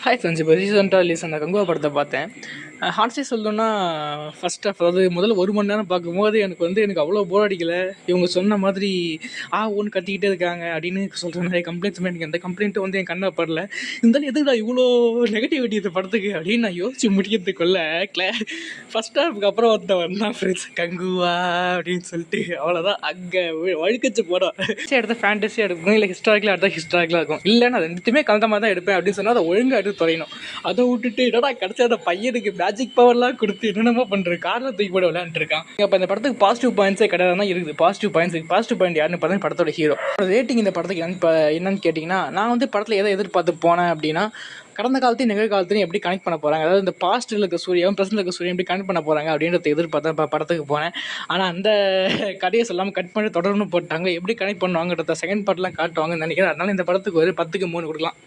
Hi Sanjay, இப்போ ரீசெண்டாக release அந்த கங்குவா படத்தை பார்த்தேன். ஹான்ஸ்டே சொல்லணும்னா ஃபஸ்ட் ஆஃப், அதாவது முதல்ல 1 மணி நேரம் பார்க்கும்போது எனக்கு அவ்வளோ போர் அடிக்கலை. இவங்க சொன்ன மாதிரி ஒன்று கத்திக்கிட்டே இருக்காங்க அப்படின்னு சொல்கிற நிறைய கம்ப்ளைண்ட்ஸுமே எனக்கு எந்த கம்ப்ளைண்ட்டும் என் கண்ணில் படல. இருந்தாலும் எதுக்குடா இவ்வளோ நெகட்டிவிட்டி இந்த படத்துக்கு அப்படின்னு நான் யோசிச்சு முடிக்கிறதுக்குள்ள ஃபஸ்ட் ஹாஃப்க்கு அப்புறம் வந்தான் ஃப்ரெண்ட்ஸ் கங்குவா அப்படின்னு சொல்லிட்டு அவ்வளோதான். அங்கே வழுக்கச்சு போகிறோம். எடுத்த ஃபேண்டஸி எடுக்கணும், இல்லை ஹிஸ்டாரிக்கலாக எடுத்தால் ஹிஸ்டாரிக்கலாக இருக்கும். இல்லை நான் ரெண்டுத்துமே கலந்த மாதிரி தான் எடுப்பேன் அப்படின்னு சொன்னால் அதை ஒழுங்காக எடுத்து தொலைணும். அதை விட்டுட்டு என்னடா கடைசி அந்த பையனுக்கு மேஜிக் பவர்லாம் கொடுத்து என்னென்னமோ பண்ணுற காரில் தூக்கி போட விளையாண்டுருக்கான். இப்போ இந்த படத்துக்கு பாசிட்டிவ் பாயிண்ட்ஸே கிடையாது தான் இருக்குது. பாசிட்டிவ் பாயிண்ட் யாருன்னு பார்த்தா படத்தோட ஹீரோ. ரேட்டிங் இந்த படத்துக்கு என்னன்னு கேட்டிங்கன்னா, நான் படத்தில் எதை எதிர்பார்த்து போனேன் அப்படின்னா, கடந்த காலத்தையும் நிகழ்காலத்தையும் எப்படி கனெக்ட் பண்ண போகிறாங்க, அதாவது இந்த பாஸ்ட்டில் இருக்க சூரியன் ப்ரெசென்ட்டில் இருக்க சூரியன் எப்படி கனெக்ட் பண்ண போகிறாங்க அப்படின்றத எதிர்பார்த்தா படத்துக்கு போனேன். ஆனால் அந்த கதையை சொல்லாமல் கட் பண்ணி தொடர்ந்து போட்டாங்க. எப்படி கனெக்ட் பண்ணுவாங்கன்றத செகண்ட் பார்ட்லாம் காட்டுவாங்கன்னு நினைக்கிறேன். அதனால இந்த படத்துக்கு ஒரு 10க்கு 3 கொடுக்கலாம்.